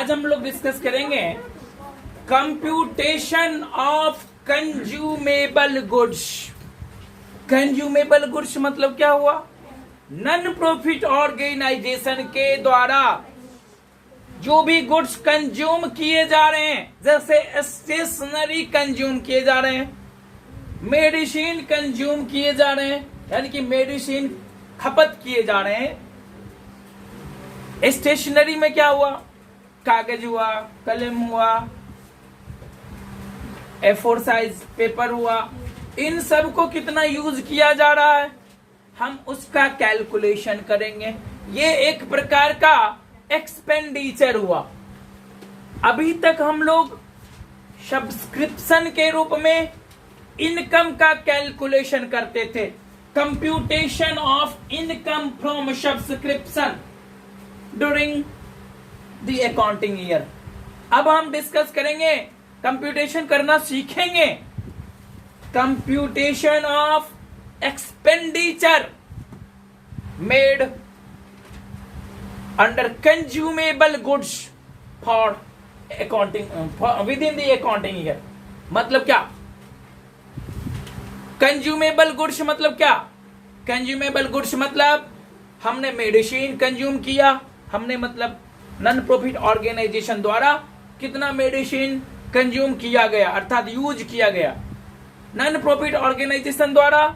आज हम लोग डिस्कस करेंगे computation of consumable goods. Consumable goods मतलब क्या हुआ? नॉन प्रॉफिट ऑर्गेनाइजेशन के द्वारा जो भी गुड्स कंज्यूम किए जा रहे हैं, जैसे स्टेशनरी कंज्यूम किए जा रहे हैं, मेडिसिन कंज्यूम किए जा रहे हैं, यानी कि मेडिसिन खपत किए जा रहे हैं। स्टेशनरी में क्या हुआ? कागज हुआ, कलम हुआ, A4 साइज पेपर हुआ। इन सब को कितना यूज किया जा रहा है, हम उसका कैलकुलेशन करेंगे। ये एक प्रकार का एक्सपेंडिचर हुआ। अभी तक हम लोग सब्सक्रिप्शन के रूप में इनकम का कैलकुलेशन करते थे, computation of income from subscription during the accounting year. अब हम डिस्कस करेंगे, कंप्यूटेशन करना सीखेंगे, computation of expenditure made under consumable goods for accounting with in the accounting year. मतलब क्या? कंज्यूमेबल गुड्स मतलब क्या? कंज्यूमेबल गुड्स मतलब हमने मेडिसिन कंज्यूम किया, हमने मतलब नॉन प्रॉफिट ऑर्गेनाइजेशन द्वारा कितना मेडिसिन कंज्यूम किया गया, अर्थात यूज किया गया। नॉन प्रॉफिट ऑर्गेनाइजेशन द्वारा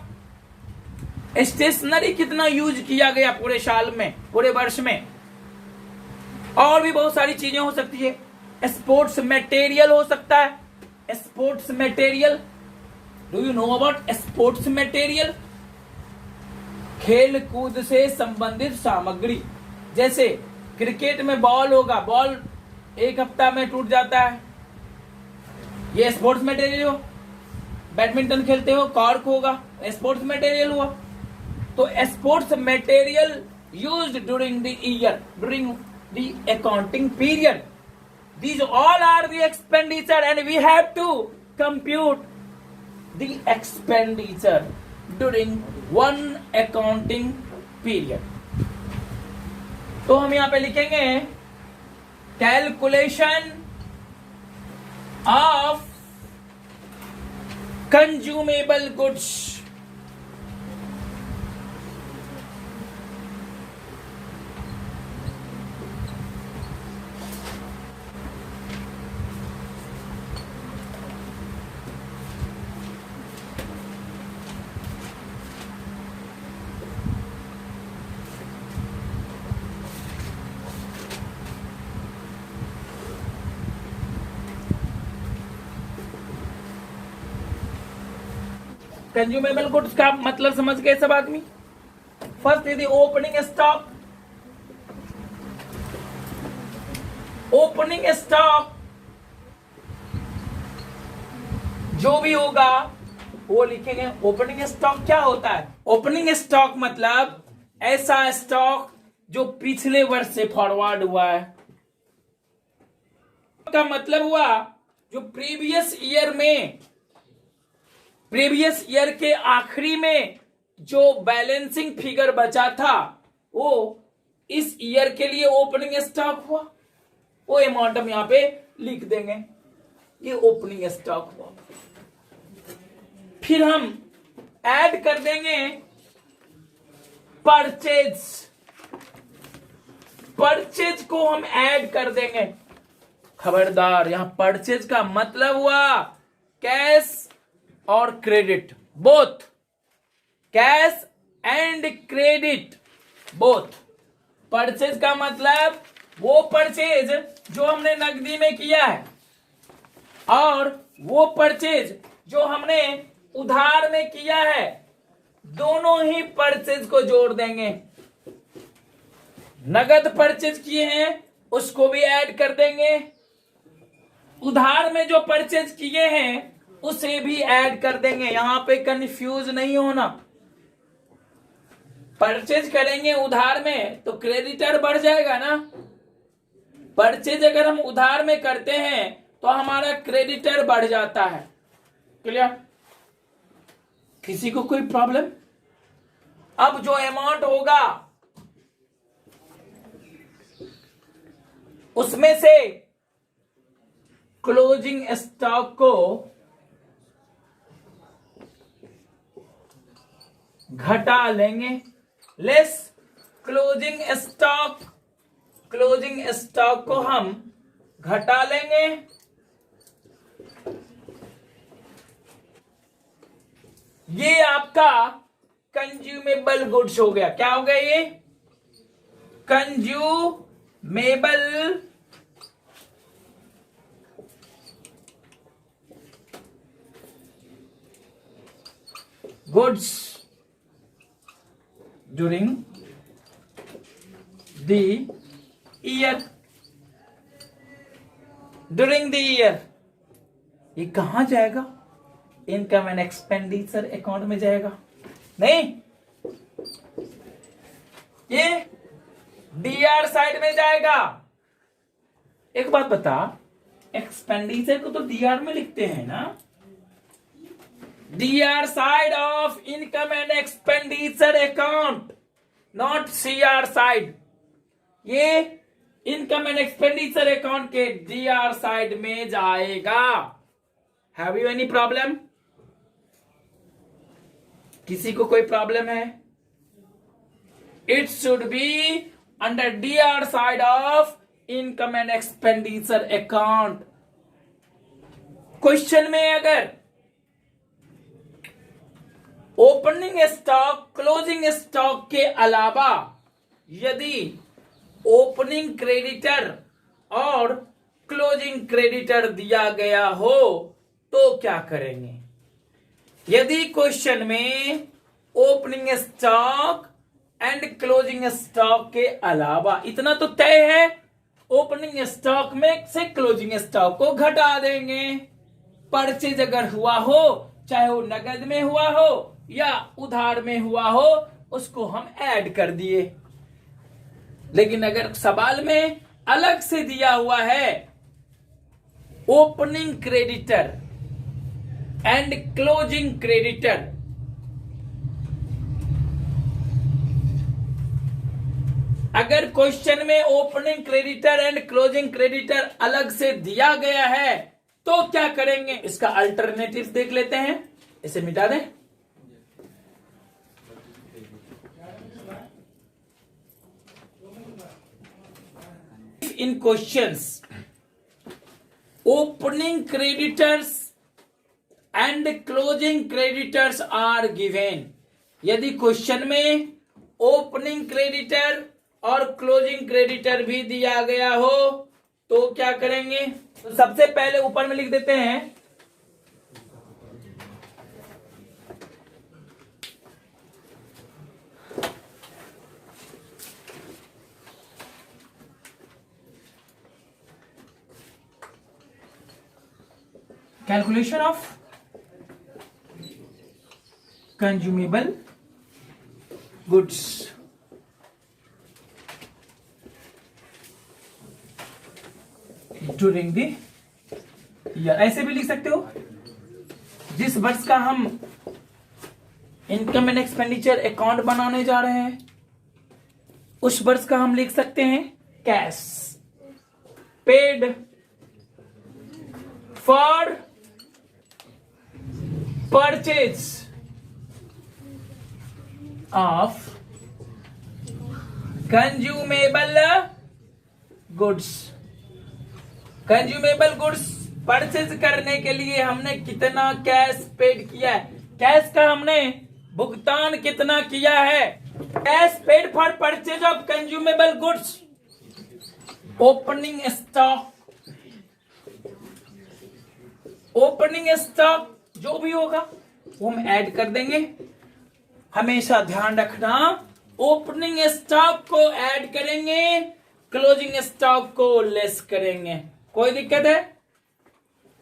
स्टेशनरी कितना यूज किया गया पूरे साल में, पूरे वर्ष में। और भी बहुत सारी चीजें हो सकती है। स्पोर्ट्स मटेरियल हो सकता है। Sports material, do you know about sports material? खेल कूद से संबंधित सामग्री। जैसे क्रिकेट में बॉल होगा, बॉल एक हफ्ता में टूट जाता है, ये स्पोर्ट्स मटेरियल हो। बैडमिंटन खेलते हो, कॉर्क होगा, स्पोर्ट्स मटेरियल हुआ। तो sports material used during the year, during the accounting period, these all are the expenditure and we have to compute the expenditure during one accounting period। तो हम यहां पे लिखेंगे calculation of consumable goods. Consumable goods का मतलब समझ गए सब आदमी? First is the opening stock. Opening stock जो भी होगा वो लिखेंगे। ओपनिंग स्टॉक क्या होता है? ओपनिंग स्टॉक मतलब ऐसा स्टॉक जो पिछले वर्ष से फॉरवर्ड हुआ है। का मतलब हुआ जो प्रीवियस ईयर के आखिरी में जो बैलेंसिंग फिगर बचा था वो इस ईयर के लिए ओपनिंग स्टॉक हुआ। वो अमाउंट हम यहां पे लिख देंगे, ये ओपनिंग स्टॉक हुआ। फिर हम ऐड कर देंगे परचेज को हम ऐड कर देंगे। खबरदार, यहां परचेज का मतलब हुआ कैश और credit, both cash and credit both. Purchase का मतलब वो परचेज जो हमने नकदी में किया है और वो परचेज जो हमने उधार में किया है, दोनों ही परचेज को जोड़ देंगे। नगद परचेज किए हैं उसको भी ऐड कर देंगे, उधार में जो परचेज किए हैं उसे भी ऐड कर देंगे। यहां पे कंफ्यूज नहीं होना। परचेज करेंगे उधार में तो क्रेडिटर बढ़ जाएगा ना। परचेज अगर हम उधार में करते हैं तो हमारा क्रेडिटर बढ़ जाता है। क्लियर? किसी को कोई प्रॉब्लम? अब जो अमाउंट होगा उसमें से क्लोजिंग स्टॉक को घटा लेंगे, लेस क्लोजिंग स्टॉक को हम घटा लेंगे। ये आपका कंज्यूमेबल गुड्स हो गया। क्या हो गया ये? Consumable goods during the year. During the year ये कहां जाएगा? इनकम एंड एक्सपेंडिचर अकाउंट में जाएगा? नहीं, ये डीआर साइड में जाएगा। एक बात बता, एक्सपेंडिचर को तो डीआर में लिखते हैं ना? DR side of income and expenditure account, not CR side. ये इनकम एंड एक्सपेंडिचर अकाउंट के डीआर साइड में जाएगा। Have you any problem? किसी को कोई प्रॉब्लम है? It should be under DR side of income and expenditure account. Question में अगर ओपनिंग स्टॉक, क्लोजिंग स्टॉक के अलावा यदि ओपनिंग क्रेडिटर और क्लोजिंग क्रेडिटर दिया गया हो तो क्या करेंगे? यदि क्वेश्चन में opening stock and closing stock के अलावा, इतना तो तय है, ओपनिंग स्टॉक में से क्लोजिंग स्टॉक को घटा देंगे। परचेज अगर हुआ हो, चाहे वो नगद में हुआ हो या उधार में हुआ हो, उसको हम ऐड कर दिए। लेकिन अगर सवाल में अलग से दिया हुआ है opening creditor and closing creditor, अगर क्वेश्चन में opening creditor and closing creditor अलग से दिया गया है तो क्या करेंगे? इसका अल्टरनेटिव देख लेते हैं। इसे मिटा दें। In questions opening creditors and closing creditors are given, यदि क्वेश्चन में ओपनिंग क्रेडिटर और क्लोजिंग क्रेडिटर भी दिया गया हो तो क्या करेंगे? तो सबसे पहले ऊपर में लिख देते हैं calculation of consumable goods. During the year, ऐसे भी लिख सकते हो। जिस वर्ष का हम इनकम एंड एक्सपेंडिचर अकाउंट बनाने जा रहे हैं उस वर्ष का हम लिख सकते हैं cash paid for purchase of consumable goods. Consumable goods purchase करने के लिए हमने कितना कैश पेड किया है, कैश का हमने भुगतान कितना किया है। Cash paid for purchase of consumable goods, opening stock, opening stock जो भी होगा वो हम ऐड कर देंगे। हमेशा ध्यान रखना, ओपनिंग स्टॉक को ऐड करेंगे, क्लोजिंग स्टॉक को लेस करेंगे। कोई दिक्कत है?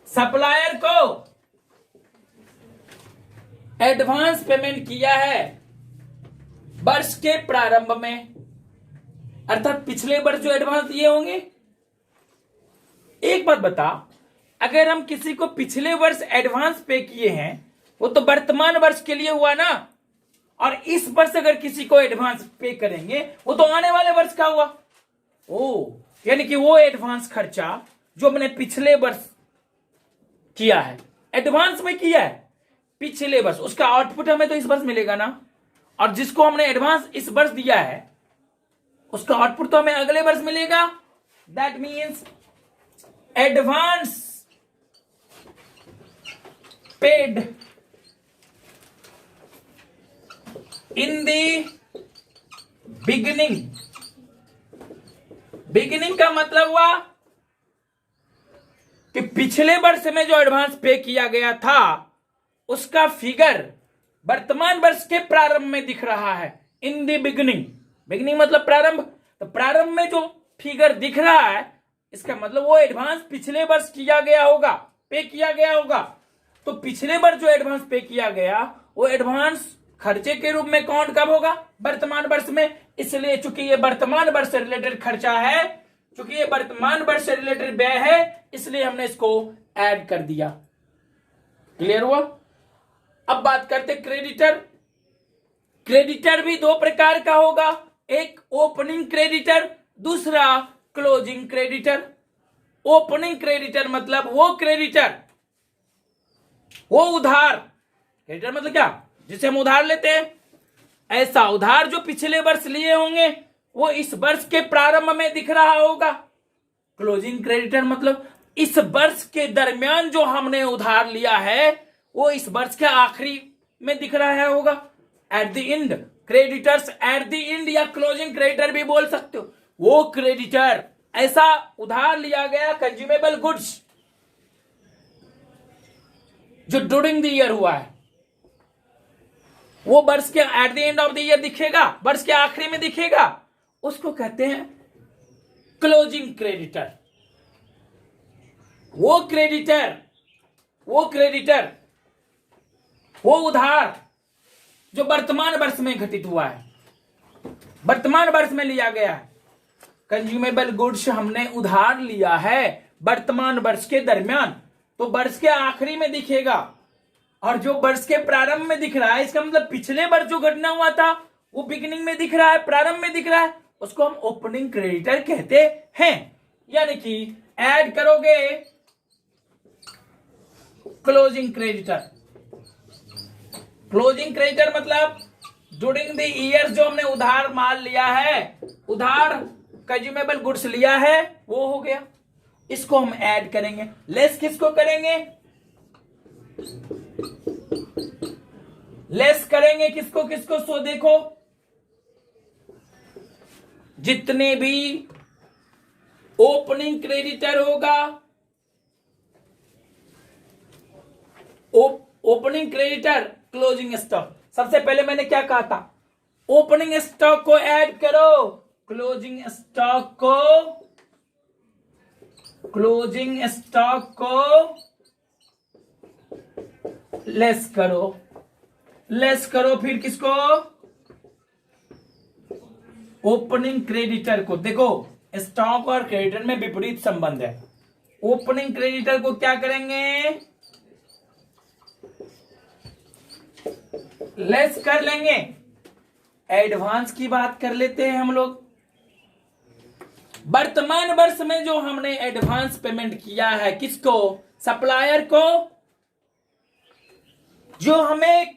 सप्लायर को एडवांस पेमेंट किया है वर्ष के प्रारंभ में, अर्थात पिछले वर्ष जो एडवांस दिए होंगे। एक बात बता, अगर हम किसी को पिछले वर्ष एडवांस पे किए हैं वो तो वर्तमान वर्ष के लिए हुआ ना, और इस वर्ष अगर किसी को एडवांस पे करेंगे वो तो आने वाले वर्ष का हुआ। ओ, यानी कि वो एडवांस खर्चा जो हमने पिछले वर्ष किया है, एडवांस में किया है पिछले वर्ष, उसका आउटपुट हमें तो इस वर्ष मिलेगा ना, और जिसको हमने एडवांस इस वर्ष दिया है उसका आउटपुट तो हमें अगले वर्ष मिलेगा। That means advance paid in the beginning. Beginning का मतलब हुआ कि पिछले वर्ष में जो एडवांस पे किया गया था उसका फिगर वर्तमान वर्ष के प्रारंभ में दिख रहा है। इन द बिगिनिंग, बिगिनिंग मतलब प्रारंभ, तो प्रारंभ में जो फिगर दिख रहा है इसका मतलब वो एडवांस पिछले वर्ष किया गया होगा, पे किया गया होगा। तो पिछले वर्ष जो एडवांस पे किया गया वो एडवांस खर्चे के रूप में काउंट कब होगा? वर्तमान वर्ष में। इसलिए चूंकि ये वर्तमान वर्ष से रिलेटेड खर्चा है, चूंकि ये वर्तमान वर्ष से रिलेटेड व्यय है, इसलिए हमने इसको ऐड कर दिया। क्लियर हुआ? अब बात करते क्रेडिटर। क्रेडिटर भी दो प्रकार का होगा, एक ओपनिंग क्रेडिटर, दूसरा क्लोजिंग क्रेडिटर। ओपनिंग क्रेडिटर मतलब वो क्रेडिटर, वो उधार, क्रेडिटर मतलब क्या? जिसे हम उधार लेते हैं, ऐसा उधार जो पिछले वर्ष लिए होंगे वो इस वर्ष के प्रारंभ में दिख रहा होगा। क्लोजिंग क्रेडिटर मतलब इस वर्ष के दरमियान जो हमने उधार लिया है वो इस वर्ष के आखिरी में दिख रहा है होगा। At the end, creditors at the end या क्लोजिंग क्रेडिटर भी बोल सकते हो। वो क्रेडिटर ऐसा उधार लिया गया कंज्यूमेबल गुड्स जो ड्यूरिंग द ईयर हुआ है, वो वर्ष के at the end of the year दिखेगा, वर्ष के आखिरी में दिखेगा, उसको कहते हैं क्लोजिंग क्रेडिटर। वो क्रेडिटर, वो क्रेडिटर, वो उधार जो वर्तमान वर्ष में घटित हुआ है, वर्तमान वर्ष में लिया गया है। कंज्यूमेबल गुड्स हमने उधार लिया है वर्तमान वर्ष के दरमियान, तो वर्ष के आखिरी में दिखेगा, और जो वर्ष के प्रारंभ में दिख रहा है इसका मतलब पिछले वर्ष जो घटना हुआ था वो बिगिनिंग में दिख रहा है, प्रारंभ में दिख रहा है, उसको हम ओपनिंग क्रेडिटर कहते हैं। यानी कि ऐड करोगे क्लोजिंग क्रेडिटर। क्लोजिंग क्रेडिटर मतलब ड्यूरिंग द ईयर जो हमने उधार माल लिया है, उधार कंज्यूमेबल गुड्स लिया है, वो हो गया, इसको हम ऐड करेंगे। लेस किसको करेंगे? लेस करेंगे किसको किसको? सो देखो, जितने भी ओपनिंग क्रेडिटर होगा, ओपनिंग क्रेडिटर, क्लोजिंग स्टॉक। सबसे पहले मैंने क्या कहा था? ओपनिंग स्टॉक को ऐड करो, क्लोजिंग स्टॉक को, क्लोजिंग स्टॉक को लेस करो, लेस करो, फिर किसको? ओपनिंग क्रेडिटर को। देखो, स्टॉक और क्रेडिटर में विपरीत संबंध है। ओपनिंग क्रेडिटर को क्या करेंगे? लेस कर लेंगे। एडवांस की बात कर लेते हैं हम लोग। वर्तमान वर्ष में जो हमने एडवांस पेमेंट किया है, किसको? सप्लायर को। जो हमें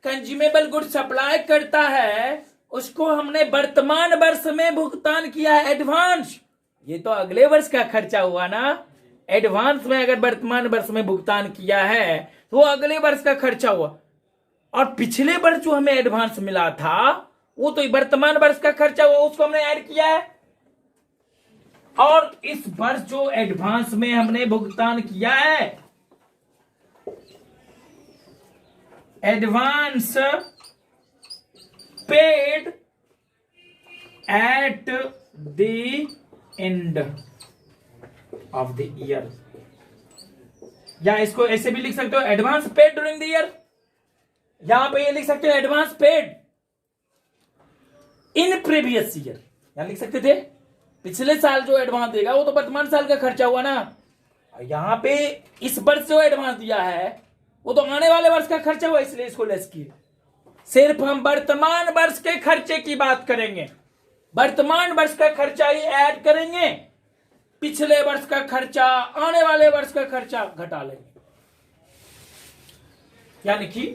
कंज्यूमेबल गुड सप्लाई करता है उसको हमने वर्तमान वर्ष में भुगतान किया है एडवांस। ये तो अगले वर्ष का खर्चा हुआ ना। एडवांस में अगर वर्तमान वर्ष में भुगतान किया है तो वो अगले वर्ष का खर्चा हुआ, और पिछले वर्ष जो हमें एडवांस मिला था वो तो वर्तमान वर्ष का खर्चा हुआ, उसको हमने ऐड किया है। और इस वर्ष जो एडवांस में हमने भुगतान किया है, advance paid at the end of the year, या इसको ऐसे भी लिख सकते हो, advance paid during the year. यहां पे ये लिख सकते हो advance paid in previous year, यहां लिख सकते थे पिछले साल जो एडवांस देगा वो तो वर्तमान साल का खर्चा हुआ ना। यहां पे इस वर्ष जो एडवांस दिया है वो तो आने वाले वर्ष का खर्चा हुआ, इसलिए इसको लेस किए। सिर्फ हम वर्तमान वर्ष के खर्चे की बात करेंगे, वर्तमान वर्ष का खर्चा ही ऐड करेंगे, पिछले वर्ष का खर्चा, आने वाले वर्ष का खर्चा घटा लेंगे। यानी कि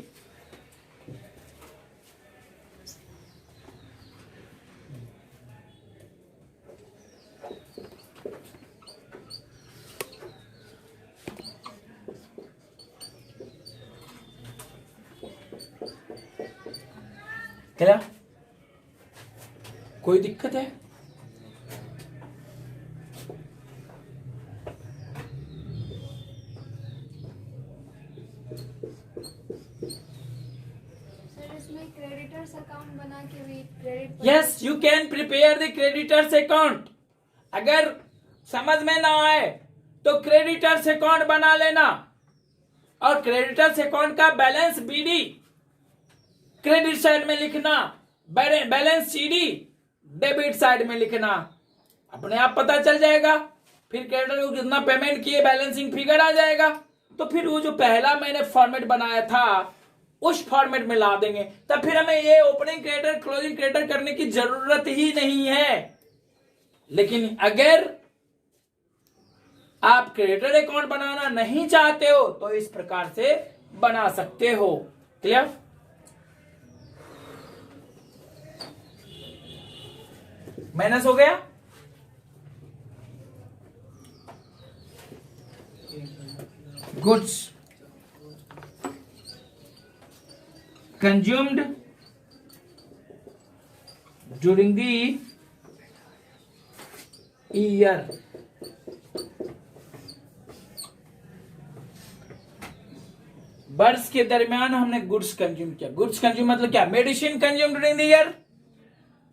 क्या कोई दिक्कत है? क्रेडिटर्स अकाउंट बना के भी credit yes, you can prepare the creditors account. अगर समझ में ना आए तो क्रेडिटर्स अकाउंट बना लेना, और क्रेडिटर्स अकाउंट का बैलेंस बीडी क्रेडिट साइड में लिखना, बैलेंस सीडी डेबिट साइड में लिखना, अपने आप पता चल जाएगा। फिर क्रेडिटर को कितना पेमेंट किए बैलेंसिंग फिगर आ जाएगा। तो फिर वो जो पहला मैंने फॉर्मेट बनाया था उस फॉर्मेट में ला देंगे, तब फिर हमें ये ओपनिंग क्रेडिटर क्लोजिंग क्रेडिटर करने की जरूरत ही नहीं है। लेकिन अगर आप क्रेडिटर अकाउंट बनाना नहीं चाहते हो तो इस प्रकार से बना सकते हो। क्लियर? माइनस हो गया। Goods consumed during the year। वर्ष के दरमियान हमने गुड्स कंज्यूम किया। गुड्स कंज्यूम मतलब क्या? Medicine consume during the year,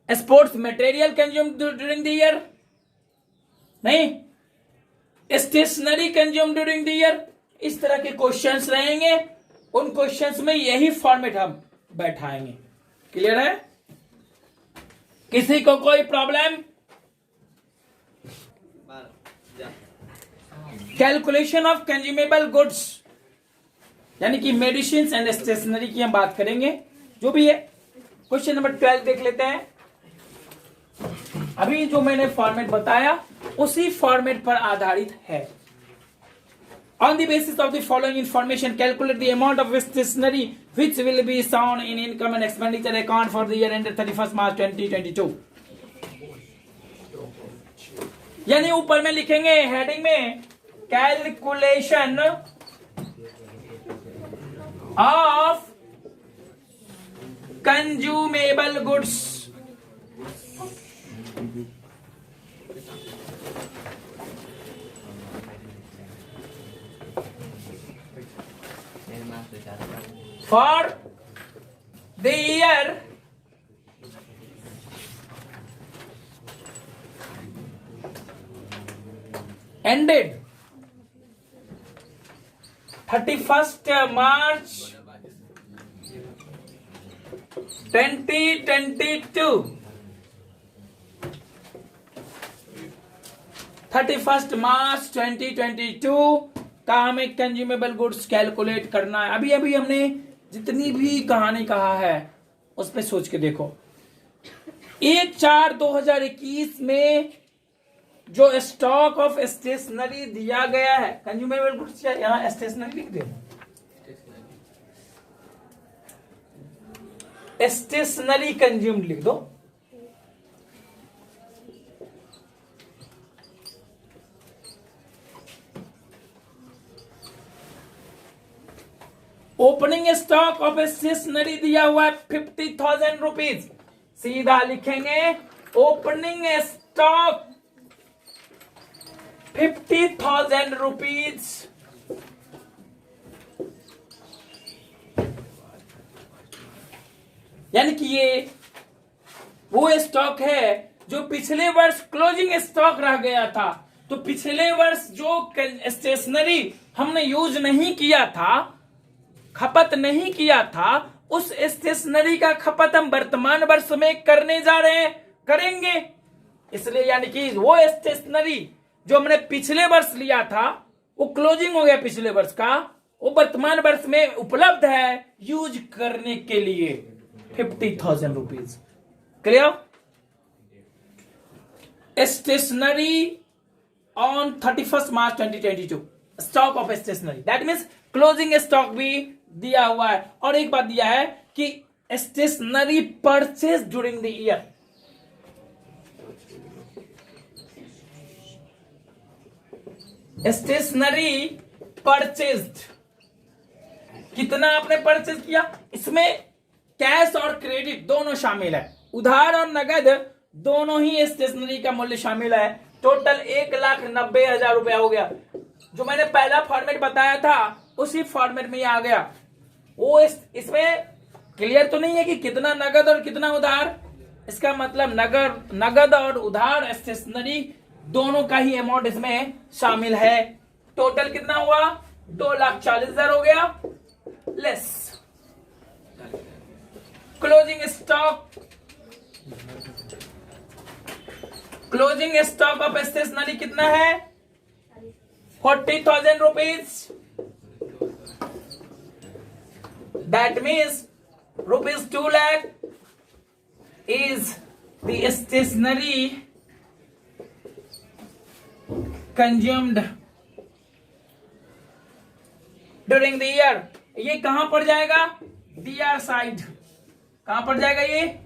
sports material consume during the year, नहीं stationery consume during the year. इस तरह के क्वेश्चंस रहेंगे, उन क्वेश्चंस में यही फॉर्मेट हम बैठाएंगे। क्लियर है? किसी को कोई problem? Calculation of consumable goods यानी कि मेडिसिन एंड स्टेशनरी की हम बात करेंगे। जो भी है क्वेश्चन नंबर 12 देख लेते हैं। अभी जो मैंने फॉर्मेट बताया उसी फॉर्मेट पर आधारित है। On the basis of the following information, calculate the amount of stationery which will be shown in income and expenditure account for the year ended 31st March 2022। यानी ऊपर में लिखेंगे हेडिंग में calculation of consumable goods. For the year ended 31st March 2022, 31st March 2022 का हमें consumable goods calculate करना है। अभी अभी हमने जितनी भी कहानी कहा है उस पे सोच के देखो। 1/4/2021 में जो स्टॉक ऑफ स्टेशनरी दिया गया है, कंज्यूमेबल गुड्स यहां स्टेशनरी लिख दे, स्टेशनरी कंज्यूम्ड लिख दो। ओपनिंग स्टॉक ऑफ स्टेशनरी दिया हुआ है 50,000 रुपीज। सीधा लिखेंगे ओपनिंग स्टॉक 50,000 रुपीज। यानी कि ये वो स्टॉक है जो पिछले वर्ष क्लोजिंग स्टॉक रह गया था। तो पिछले वर्ष जो स्टेशनरी हमने यूज नहीं किया था, खपत नहीं किया था, उस स्टेशनरी का खपत हम वर्तमान वर्ष में करने जा रहे हैं, करेंगे। इसलिए यानी कि वो स्टेशनरी जो हमने पिछले वर्ष लिया था वो क्लोजिंग हो गया पिछले वर्ष का, वो वर्तमान वर्ष में उपलब्ध है यूज करने के लिए 50,000 rupees. Clear? Stationery on 31st March 2022 stock of stationery, that means closing stock भी दिया हुआ है। और एक बात दिया है कि stationery purchase during the year, stationery purchased, कितना आपने परचेज किया, इसमें कैश और क्रेडिट दोनों शामिल है, उधार और नगद दोनों ही स्टेशनरी का मूल्य शामिल है। टोटल 1,90,000 रुपया हो गया। जो मैंने पहला फॉर्मेट बताया था उसी फॉर्मेट में ही आ गया। वो इसमें क्लियर तो नहीं है कि कितना नगद और कितना उधार, इसका मतलब नगद और उधार स्टेशनरी दोनों का ही अमाउंट इसमें शामिल है। टोटल कितना हुआ, 2,40,000 हो गया, less closing stock. Closing stock of stationery कितना है, 40,000 rupees. That means rupees 2 lakh is the stationery consumed during the year। ये कहां पड़ जाएगा, डीआर साइड। कहां पड़ जाएगा ये,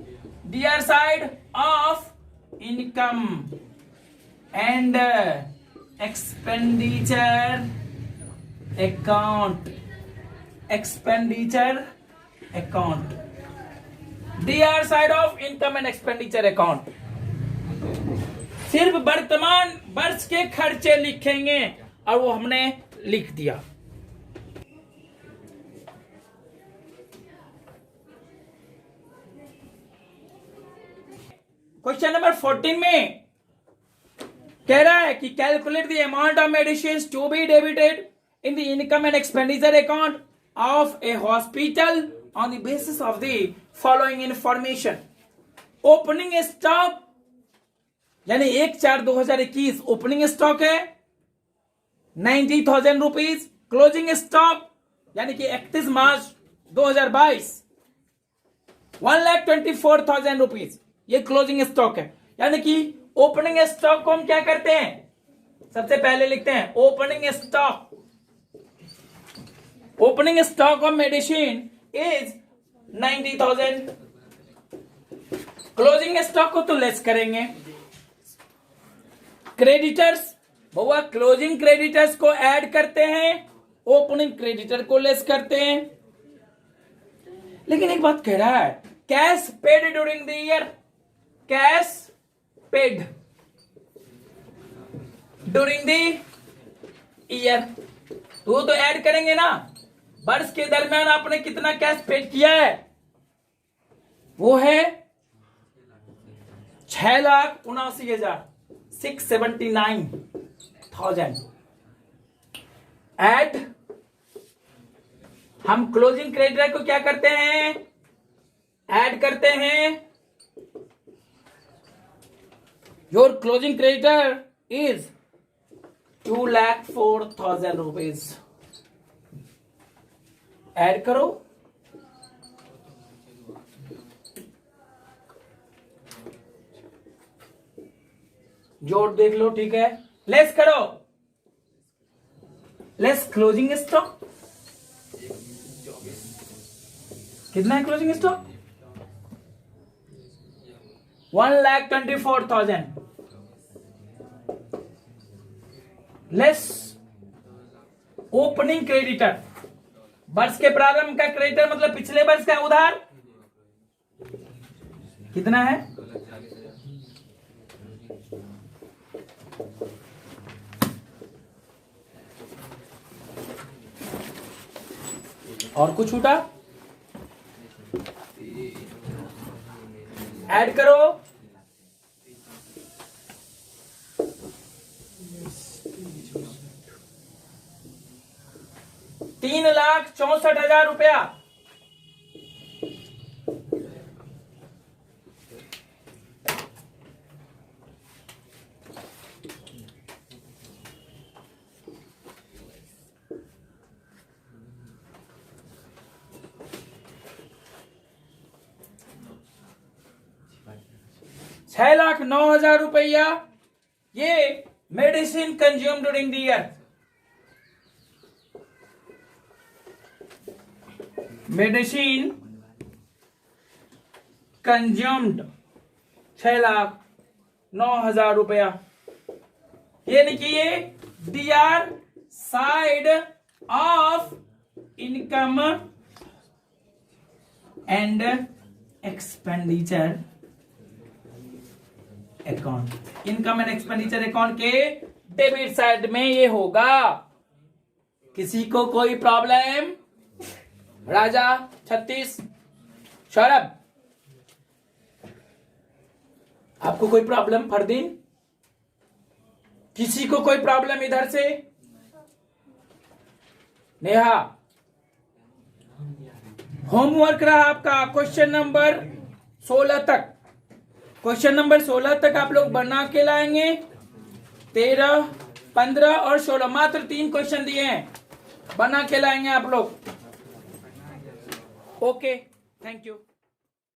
DR side of income and expenditure account, expenditure account, DR side of income and expenditure account. सिर्फ वर्तमान वर्ष के खर्चे लिखेंगे और वो हमने लिख दिया। क्वेश्चन नंबर 14 में कह रहा है कि calculate the amount of medicine to be debited in the income and expenditure account of a hospital on the basis of the following information. Opening stock यानी 1/4/2021 ओपनिंग स्टॉक है 90,000 रुपीज। क्लोजिंग स्टॉक यानी कि 31 मार्च 2022 1,24,000 rupees, ये closing stock है। यानी कि opening stock को हम क्या करते हैं, सबसे पहले लिखते हैं opening stock. Opening stock of medicine is 90,000। Closing stock को तो लेस करेंगे। क्रेडिटर्स, बहुआ क्लोजिंग क्रेडिटर्स को ऐड करते हैं, ओपनिंग क्रेडिटर को लेस करते हैं। लेकिन एक बात कह रहा है, cash paid during the year, cash paid during the year, तो वो तो ऐड करेंगे ना। वर्ष के दरमियान आपने कितना कैश पेड किया है, वो है 6,79,679,000। ऐड हम क्लोजिंग क्रेडिटर को क्या करते हैं, ऐड करते हैं। Your closing creditor is 2,04,000 rupees. Add करो, जोड़ देख लो, ठीक है। लेस करो, लेस क्लोजिंग स्टॉक कितना है, closing stock 1,24,000 less opening creditor, वर्ष के प्रारंभ का क्रेडिटर मतलब पिछले वर्ष का उधार कितना है, और कुछ छूटा, ऐड करो। ₹3,64,000 रुपया। ₹6,09,000 रुपया ये medicine consume during the year, medicine consumed 6,09,000 रुपया। ये लिखिए DR side of income and expenditure account. Income and expenditure account के डेबिट साइड में ये होगा। किसी को कोई प्रॉब्लम? राजा 36, सौरभ आपको कोई प्रॉब्लम? फरदीन किसी को कोई प्रॉब्लम इधर से? नेहा होमवर्क रहा आपका क्वेश्चन नंबर 16 तक। क्वेश्चन नंबर 16 तक आप लोग बना के लाएंगे। 13, 15 और 16 मात्र 3 क्वेश्चन दिए हैं, बना के लाएंगे आप लोग। Okay, thank you.